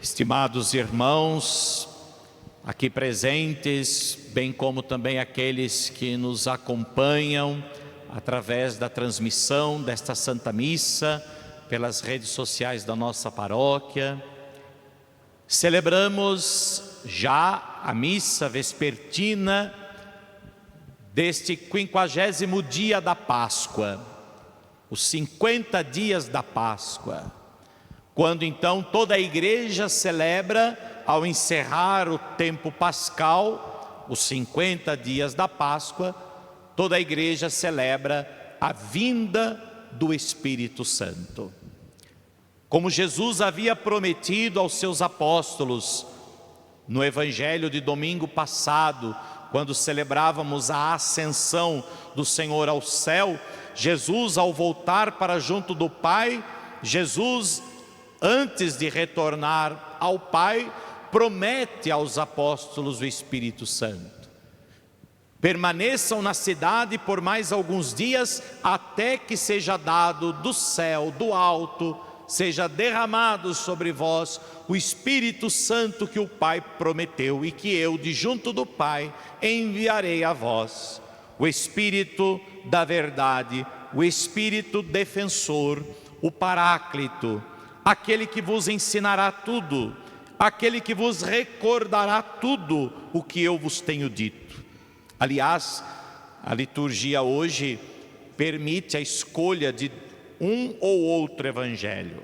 Estimados irmãos, aqui presentes, bem como também aqueles que nos acompanham através da transmissão desta Santa Missa pelas redes sociais da nossa paróquia, celebramos já a missa vespertina deste 50º dia da Páscoa, os 50 dias da Páscoa, quando então toda a igreja celebra, ao encerrar o tempo pascal, os 50 dias da Páscoa, toda a igreja celebra a vinda do Espírito Santo. Como Jesus havia prometido aos seus apóstolos, no Evangelho de domingo passado, quando celebrávamos a ascensão do Senhor ao céu, Jesus, ao voltar para junto do Pai, Jesus, antes de retornar ao Pai, promete aos apóstolos o Espírito Santo. Permaneçam na cidade por mais alguns dias, até que seja dado do céu, do alto, seja derramado sobre vós o Espírito Santo que o Pai prometeu e que eu, de junto do Pai, enviarei a vós. O Espírito da verdade, o Espírito defensor, o Paráclito, aquele que vos ensinará tudo, aquele que vos recordará tudo o que eu vos tenho dito. Aliás, a liturgia hoje permite a escolha de um ou outro evangelho.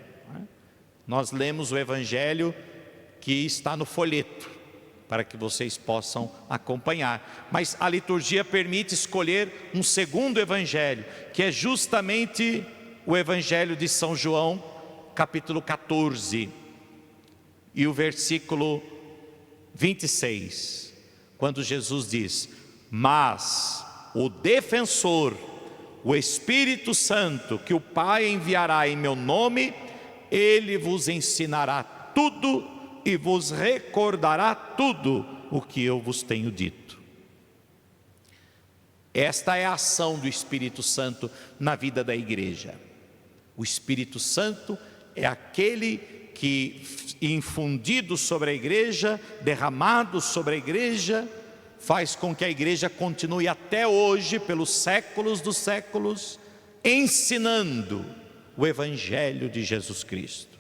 Nós lemos o evangelho que está no folheto, para que vocês possam acompanhar. Mas a liturgia permite escolher um segundo evangelho, que é justamente o evangelho de São João, capítulo 14, e o versículo 26, quando Jesus diz: mas o defensor, o Espírito Santo, que o Pai enviará em meu nome, ele vos ensinará tudo e vos recordará tudo o que eu vos tenho dito. Esta é a ação do Espírito Santo na vida da igreja. O Espírito Santo é aquele que, infundido sobre a igreja, derramado sobre a igreja, faz com que a igreja continue até hoje, pelos séculos dos séculos, ensinando o Evangelho de Jesus Cristo,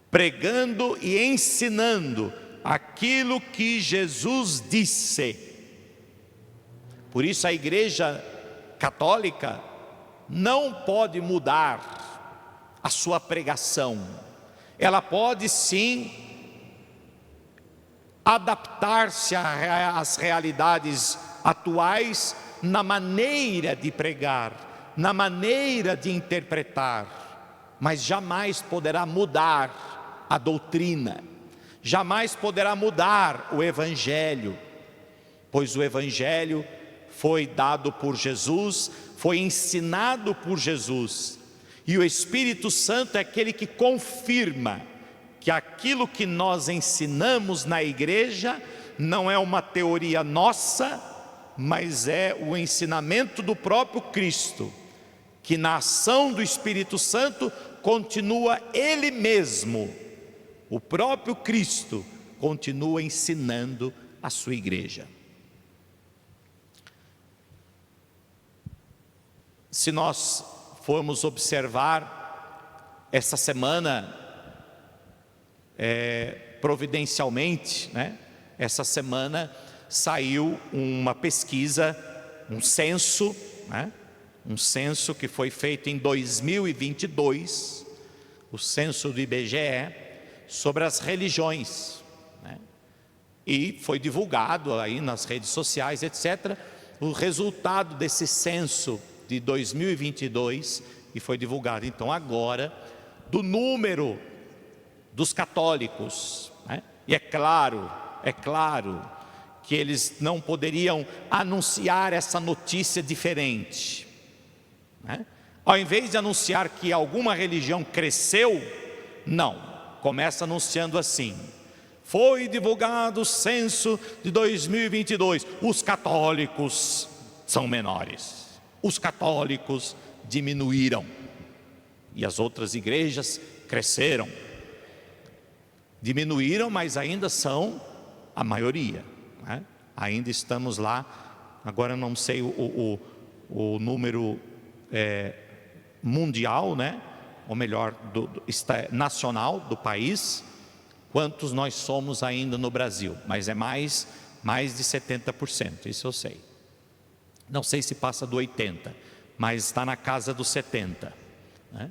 pregando e ensinando aquilo que Jesus disse. Por isso a igreja católica não pode mudar a sua pregação. Ela pode sim adaptar-se às realidades atuais na maneira de pregar, na maneira de interpretar, mas jamais poderá mudar a doutrina, jamais poderá mudar o Evangelho, pois o Evangelho foi dado por Jesus, foi ensinado por Jesus, e o Espírito Santo é aquele que confirma que aquilo que nós ensinamos na igreja não é uma teoria nossa, mas é o ensinamento do próprio Cristo, que na ação do Espírito Santo continua Ele mesmo, o próprio Cristo continua ensinando a sua igreja. Se nós formos observar essa semana, providencialmente, essa semana saiu uma pesquisa, um censo, um censo que foi feito em 2022, o censo do IBGE, sobre as religiões, e foi divulgado aí nas redes sociais, etc., o resultado desse censo de 2022, e foi divulgado então agora, do número dos católicos, e é claro que eles não poderiam anunciar essa notícia diferente, ao invés de anunciar que alguma religião cresceu, não, começa anunciando assim: foi divulgado o censo de 2022, os católicos são menores, os católicos diminuíram, e as outras igrejas cresceram. Diminuíram, mas ainda são a maioria, né? Ainda estamos lá. Agora não sei o número mundial, né? Ou melhor, nacional do país, quantos nós somos ainda no Brasil, mas é mais de 70%, isso eu sei. Não sei se passa do 80%, mas está na casa dos 70%, né?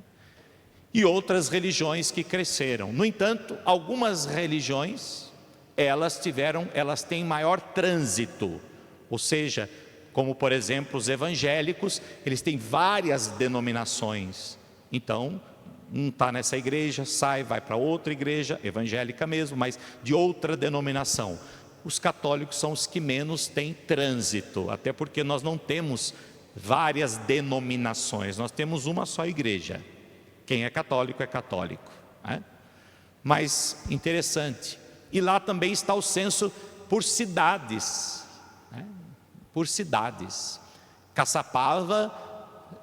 E outras religiões que cresceram. No entanto, algumas religiões, elas têm maior trânsito, ou seja, como por exemplo os evangélicos, eles têm várias denominações. Então, um está nessa igreja, vai para outra igreja, evangélica mesmo, mas de outra denominação. Os católicos são os que menos têm trânsito, até porque nós não temos várias denominações, nós temos uma só igreja. Quem é católico, né? Mas interessante. E lá também está o censo por cidades, né? Por cidades. Caçapava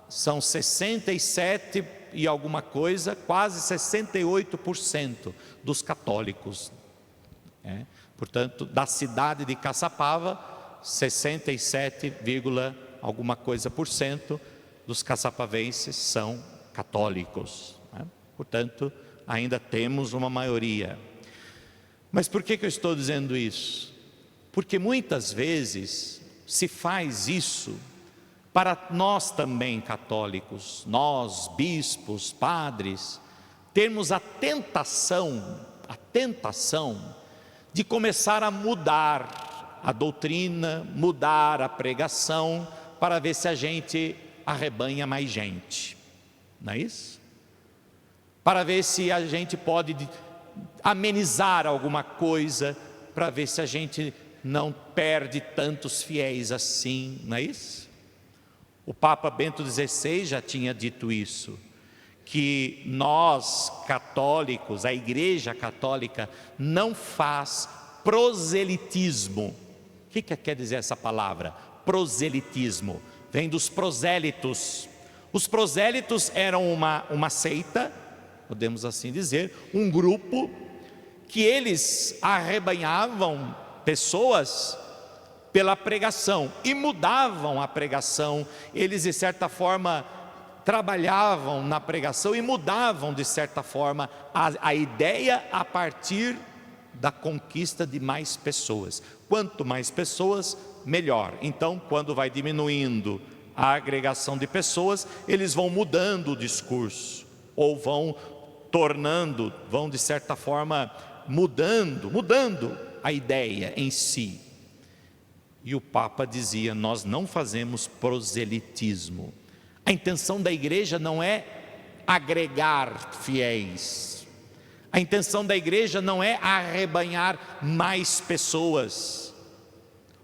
são 67 e alguma coisa, quase 68% dos católicos, né? Portanto, da cidade de Caçapava, 67, alguma coisa por cento dos caçapavenses são católicos, né? Portanto, ainda temos uma maioria. Mas por que eu estou dizendo isso? Porque muitas vezes se faz isso para nós também católicos, nós bispos, padres, termos a tentação de começar a mudar a doutrina, mudar a pregação, para ver se a gente arrebanha mais gente. Não é isso? Para ver se a gente pode amenizar alguma coisa, para ver se a gente não perde tantos fiéis assim, não é isso? O Papa Bento XVI já tinha dito isso, que nós católicos, a Igreja Católica, não faz proselitismo. O que quer dizer essa palavra? Proselitismo vem dos prosélitos. Os prosélitos eram uma seita, podemos assim dizer, um grupo que eles arrebanhavam pessoas pela pregação e mudavam a pregação. Eles de certa forma trabalhavam na pregação e mudavam de certa forma a ideia a partir da conquista de mais pessoas. Quanto mais pessoas, melhor. Então, quando vai diminuindo a agregação de pessoas, eles vão mudando o discurso, ou vão de certa forma mudando a ideia em si. E o Papa dizia: nós não fazemos proselitismo. A intenção da igreja não é agregar fiéis, a intenção da igreja não é arrebanhar mais pessoas,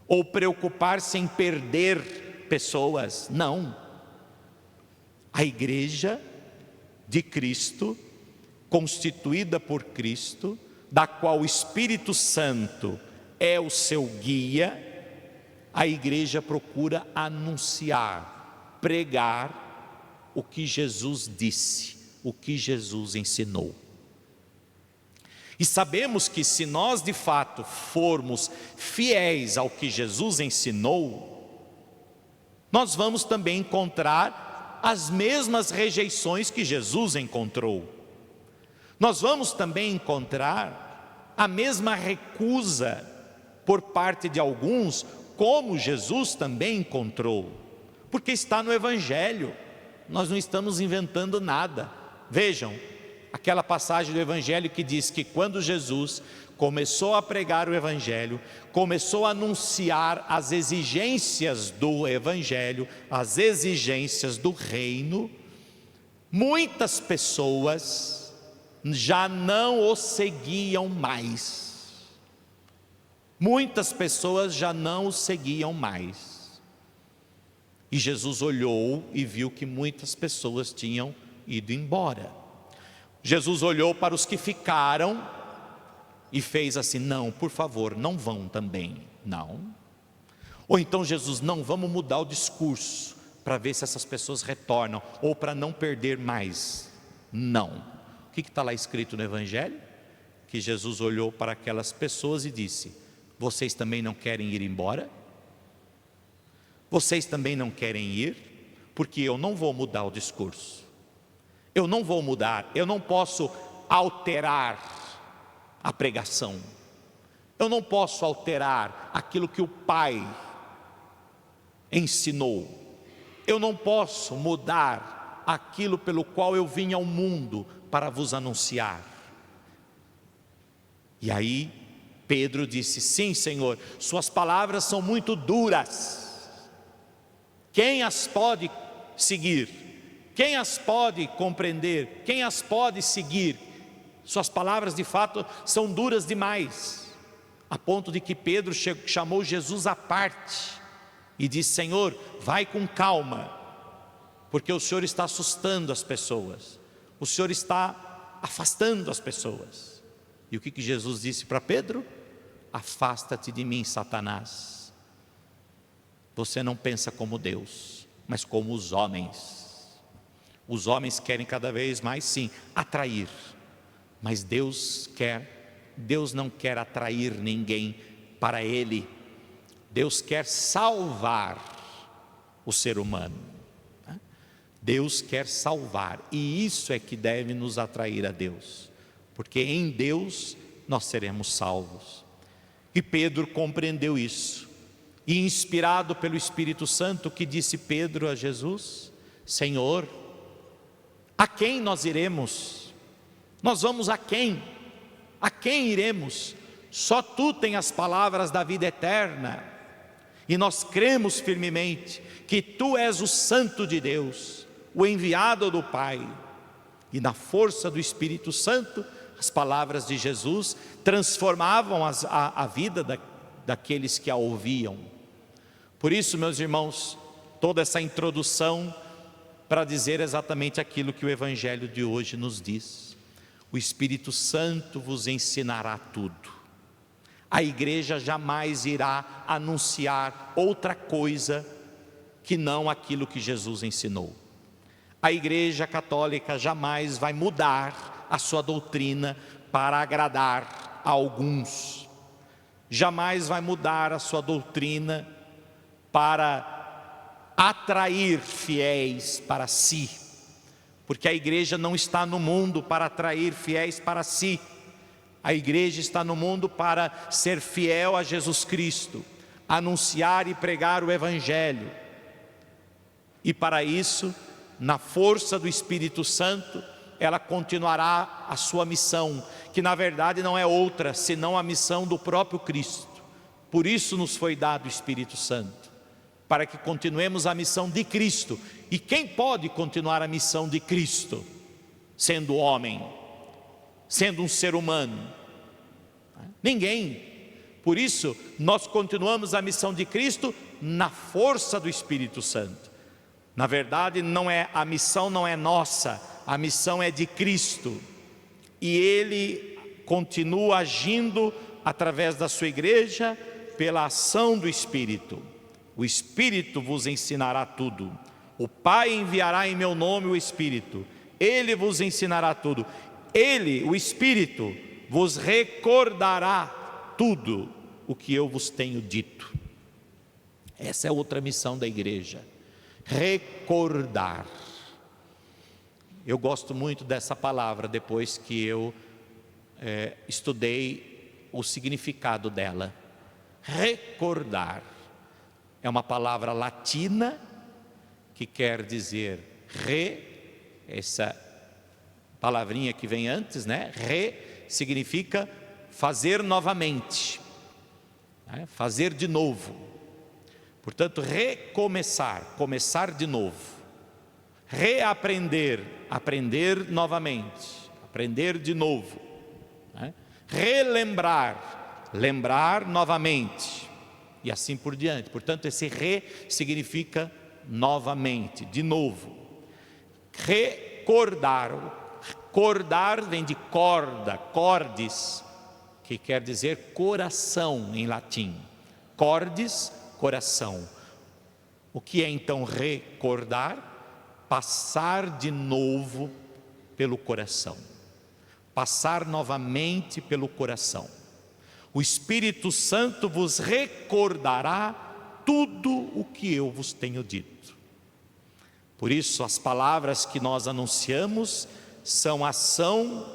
ou preocupar-se em perder pessoas, não. A igreja de Cristo, constituída por Cristo, da qual o Espírito Santo é o seu guia, a igreja procura anunciar, pregar o que Jesus disse, o que Jesus ensinou. E sabemos que se nós de fato formos fiéis ao que Jesus ensinou, nós vamos também encontrar as mesmas rejeições que Jesus encontrou. Nós vamos também encontrar a mesma recusa por parte de alguns, como Jesus também encontrou, porque está no Evangelho. Nós não estamos inventando nada. Vejam, aquela passagem do Evangelho que diz que quando Jesus começou a pregar o Evangelho, começou a anunciar as exigências do Evangelho, as exigências do reino, muitas pessoas já não o seguiam mais. Muitas pessoas já não o seguiam mais. E Jesus olhou e viu que muitas pessoas tinham ido embora. Jesus olhou para os que ficaram e fez assim: não, por favor, não vão também, não. Ou então Jesus: não, vamos mudar o discurso para ver se essas pessoas retornam, ou para não perder mais. Não. O que está lá escrito no Evangelho? que Jesus olhou para aquelas pessoas e disse: vocês também não querem ir embora? Vocês também não querem ir? Porque eu não vou mudar o discurso, eu não vou mudar, eu não posso alterar a pregação, eu não posso alterar aquilo que o Pai ensinou, eu não posso mudar aquilo pelo qual eu vim ao mundo para vos anunciar. E aí Pedro disse: sim, Senhor, suas palavras são muito duras, quem as pode seguir? Quem as pode compreender? Quem as pode seguir? Suas palavras de fato são duras demais, a ponto de que Pedro chamou Jesus à parte e disse: Senhor, vai com calma, porque o Senhor está assustando as pessoas, o Senhor está afastando as pessoas. E o que Jesus disse para Pedro? Afasta-te de mim, Satanás. Você não pensa como Deus, mas como os homens. Os homens querem cada vez mais, sim, atrair, mas Deus não quer atrair ninguém para Ele. Deus quer salvar o ser humano. Deus quer salvar, e isso é que deve nos atrair a Deus, porque em Deus nós seremos salvos. E Pedro compreendeu isso, e inspirado pelo Espírito Santo, que disse Pedro a Jesus: Senhor, a quem nós iremos? Nós vamos a quem? A quem iremos? Só Tu tens as palavras da vida eterna, e nós cremos firmemente que Tu és o Santo de Deus, o enviado do Pai. E na força do Espírito Santo, as palavras de Jesus transformavam a vida daqueles que a ouviam. Por isso, meus irmãos, toda essa introdução para dizer exatamente aquilo que o Evangelho de hoje nos diz: o Espírito Santo vos ensinará tudo. A igreja jamais irá anunciar outra coisa que não aquilo que Jesus ensinou. A igreja católica jamais vai mudar a sua doutrina para agradar a alguns, jamais vai mudar a sua doutrina para atrair fiéis para si, porque a igreja não está no mundo para atrair fiéis para si. A igreja está no mundo para ser fiel a Jesus Cristo, anunciar e pregar o Evangelho, e para isso, na força do Espírito Santo, ela continuará a sua missão, que na verdade não é outra senão a missão do próprio Cristo. Por isso nos foi dado o Espírito Santo, para que continuemos a missão de Cristo. E quem pode continuar a missão de Cristo sendo homem, sendo um ser humano? Ninguém. Por isso nós continuamos a missão de Cristo na força do Espírito Santo. Na verdade, a missão não é nossa, a missão é de Cristo, e Ele continua agindo através da sua igreja pela ação do Espírito. O Espírito vos ensinará tudo. O Pai enviará em meu nome o Espírito, Ele vos ensinará tudo. Ele, o Espírito, vos recordará tudo o que eu vos tenho dito. Essa é outra missão da igreja: recordar. Eu gosto muito dessa palavra depois que eu estudei o significado dela. Recordar é uma palavra latina que quer dizer essa palavrinha que vem antes, né? Significa fazer novamente, né? Fazer de novo. Portanto, recomeçar, começar de novo. Reaprender, aprender novamente, aprender de novo, né? Relembrar, lembrar novamente, e assim por diante. Portanto, esse significa novamente, de novo. Recordar, cordar vem de corda, cordis, que quer dizer coração em latim. Cordis, coração. O que é então recordar? Passar de novo pelo coração, passar novamente pelo coração. O Espírito Santo vos recordará tudo o que eu vos tenho dito. Por isso, as palavras que nós anunciamos são ação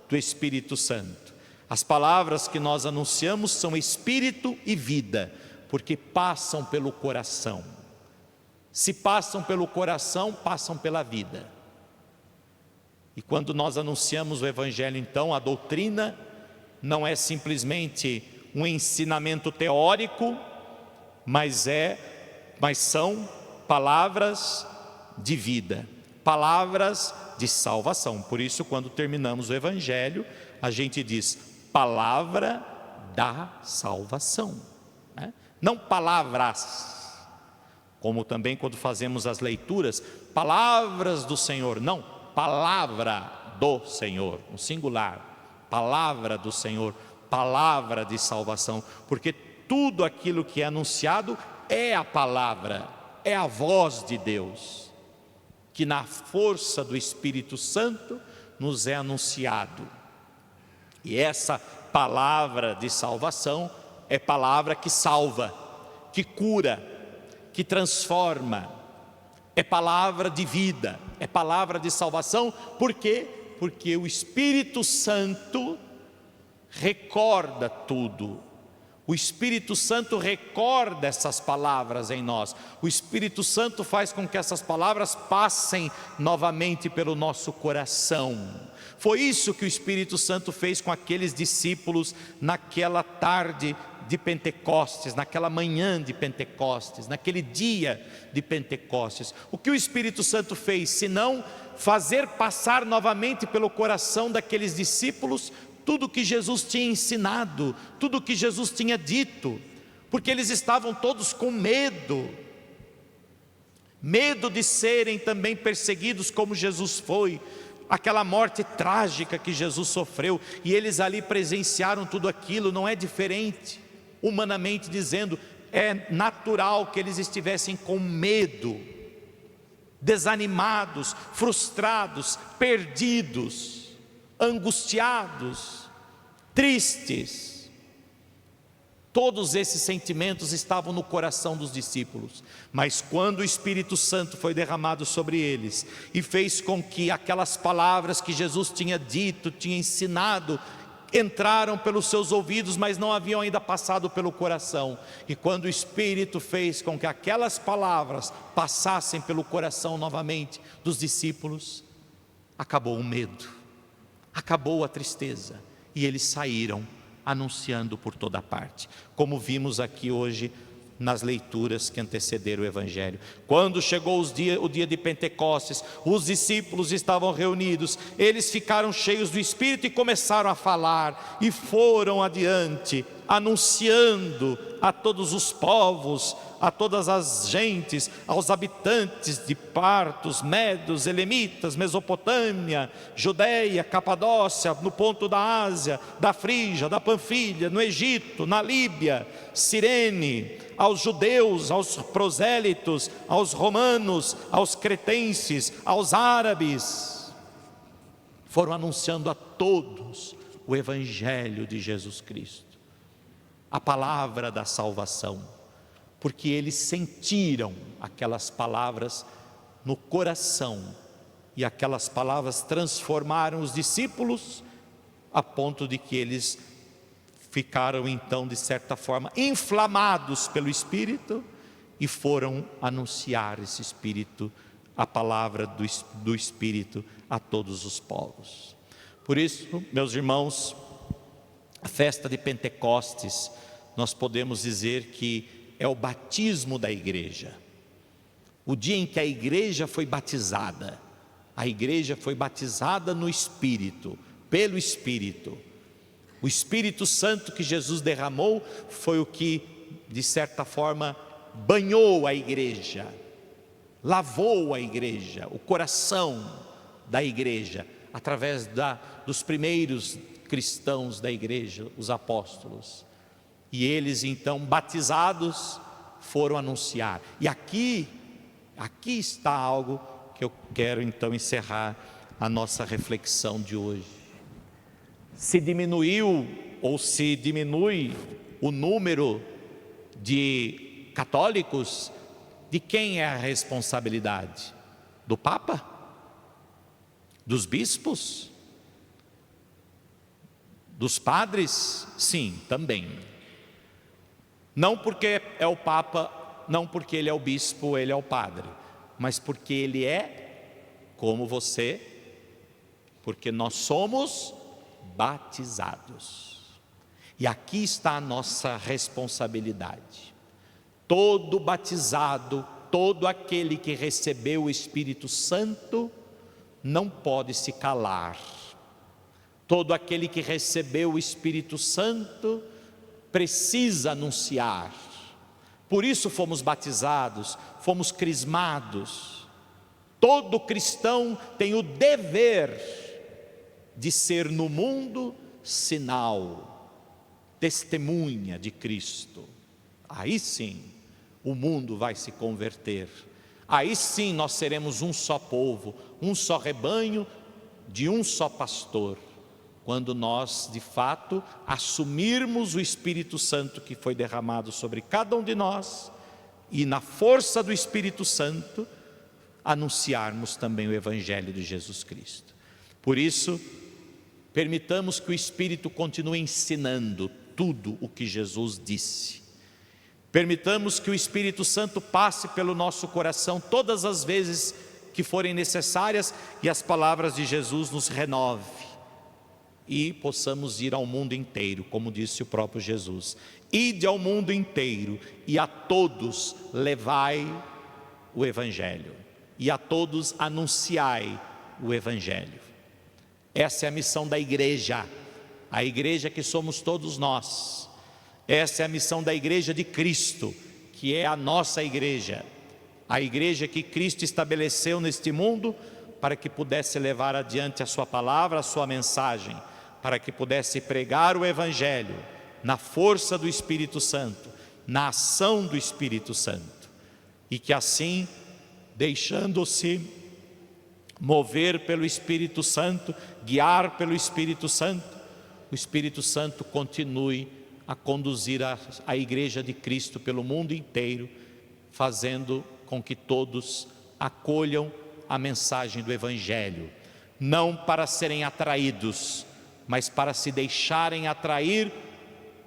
do Espírito Santo. As palavras que nós anunciamos são espírito e vida, porque passam pelo coração. Se passam pelo coração, passam pela vida. E quando nós anunciamos o Evangelho, então, a doutrina não é simplesmente um ensinamento teórico, mas são palavras de vida, palavras de salvação. Por isso, quando terminamos o Evangelho, a gente diz palavra da salvação, né? Não palavras, como também quando fazemos as leituras, palavras do Senhor, não, palavra do Senhor, no singular, palavra do Senhor, palavra de salvação, porque tudo aquilo que é anunciado é a palavra, é a voz de Deus, que na força do Espírito Santo nos é anunciado. E essa palavra de salvação é palavra que salva, que cura, que transforma, é palavra de vida, é palavra de salvação. Por quê? Porque o Espírito Santo recorda tudo. O Espírito Santo recorda essas palavras em nós. O Espírito Santo faz com que essas palavras passem novamente pelo nosso coração. Foi isso que o Espírito Santo fez com aqueles discípulos naquela tarde de Pentecostes, naquela manhã de Pentecostes, naquele dia de Pentecostes. O que o Espírito Santo fez, senão fazer passar novamente pelo coração daqueles discípulos tudo que Jesus tinha ensinado, tudo que Jesus tinha dito, porque eles estavam todos com medo de serem também perseguidos como Jesus foi, aquela morte trágica que Jesus sofreu, e eles ali presenciaram tudo aquilo. Não é diferente, humanamente dizendo, é natural que eles estivessem com medo, desanimados, frustrados, perdidos, angustiados, tristes. Todos esses sentimentos estavam no coração dos discípulos, mas quando o Espírito Santo foi derramado sobre eles e fez com que aquelas palavras que Jesus tinha dito, tinha ensinado, entraram pelos seus ouvidos, mas não haviam ainda passado pelo coração. E quando o Espírito fez com que aquelas palavras passassem pelo coração novamente dos discípulos, acabou o medo, acabou a tristeza, e eles saíram anunciando por toda parte, como vimos aqui hoje nas leituras que antecederam o Evangelho. Quando chegou o dia de Pentecostes, os discípulos estavam reunidos, eles ficaram cheios do Espírito e começaram a falar, e foram adiante, anunciando a todos os povos, a todas as gentes, aos habitantes de Partos, Medos, Elemitas, Mesopotâmia, Judeia, Capadócia, no ponto da Ásia, da Frígia, da Panfilha, no Egito, na Líbia, Cirene, aos judeus, aos prosélitos, aos romanos, aos cretenses, aos árabes. Foram anunciando a todos o Evangelho de Jesus Cristo, a palavra da salvação, porque eles sentiram aquelas palavras no coração, e aquelas palavras transformaram os discípulos, a ponto de que eles ficaram então, de certa forma, inflamados pelo Espírito, e foram anunciar esse Espírito, a palavra do Espírito a todos os povos. Por isso, meus irmãos, a festa de Pentecostes, nós podemos dizer que é o batismo da igreja, o dia em que a igreja foi batizada. A igreja foi batizada no Espírito, pelo Espírito. O Espírito Santo que Jesus derramou foi o que, de certa forma, banhou a igreja, lavou a igreja, o coração da igreja, através dos primeiros cristãos da igreja, os apóstolos. E eles então, batizados, foram anunciar. E aqui está algo que eu quero então encerrar a nossa reflexão de hoje. Se diminuiu ou se diminui o número de católicos, de quem é a responsabilidade? Do Papa? Dos bispos? Dos padres? Sim, também. Não porque é o Papa, não porque ele é o bispo, ele é o padre, mas porque ele é como você, porque nós somos batizados. E aqui está a nossa responsabilidade. Todo batizado, todo aquele que recebeu o Espírito Santo, não pode se calar. Todo aquele que recebeu o Espírito Santo precisa anunciar. Por isso fomos batizados, fomos crismados. Todo cristão tem o dever de ser no mundo sinal, testemunha de Cristo. Aí sim o mundo vai se converter. Aí sim nós seremos um só povo, um só rebanho, de um só pastor, quando nós de fato assumirmos o Espírito Santo que foi derramado sobre cada um de nós, e na força do Espírito Santo anunciarmos também o Evangelho de Jesus Cristo. Por isso, permitamos que o Espírito continue ensinando tudo o que Jesus disse. Permitamos que o Espírito Santo passe pelo nosso coração todas as vezes que forem necessárias e as palavras de Jesus nos renove. E possamos ir ao mundo inteiro, como disse o próprio Jesus. Ide ao mundo inteiro e a todos levai o Evangelho. E a todos anunciai o Evangelho. Essa é a missão da igreja. A igreja que somos todos nós. Essa é a missão da igreja de Cristo, que é a nossa igreja. A igreja que Cristo estabeleceu neste mundo para que pudesse levar adiante a sua palavra, a sua mensagem, para que pudesse pregar o Evangelho na força do Espírito Santo, na ação do Espírito Santo. E que assim, deixando-se mover pelo Espírito Santo, guiar pelo Espírito Santo, o Espírito Santo continue a conduzir a igreja de Cristo pelo mundo inteiro, fazendo com que todos acolham a mensagem do Evangelho, não para serem atraídos, mas para se deixarem atrair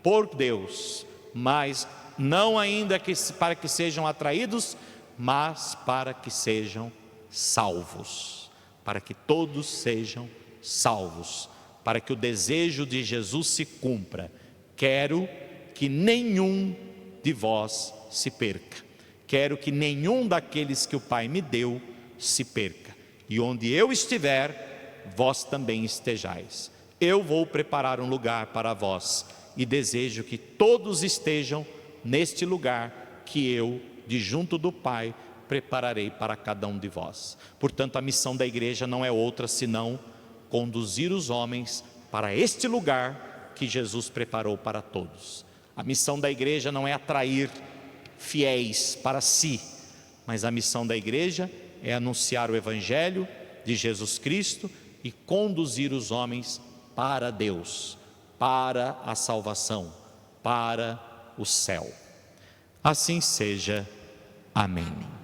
por Deus, mas não ainda para que sejam atraídos, mas para que sejam salvos, para que todos sejam salvos, para que o desejo de Jesus se cumpra. Quero que nenhum de vós se perca. Quero que nenhum daqueles que o Pai me deu se perca. E onde eu estiver, vós também estejais. Eu vou preparar um lugar para vós e desejo que todos estejam neste lugar que eu, de junto do Pai, prepararei para cada um de vós. Portanto, a missão da igreja não é outra senão conduzir os homens para este lugar que Jesus preparou para todos. A missão da igreja não é atrair fiéis para si, mas a missão da igreja é anunciar o Evangelho de Jesus Cristo e conduzir os homens para Deus, para a salvação, para o céu. Assim seja. Amém.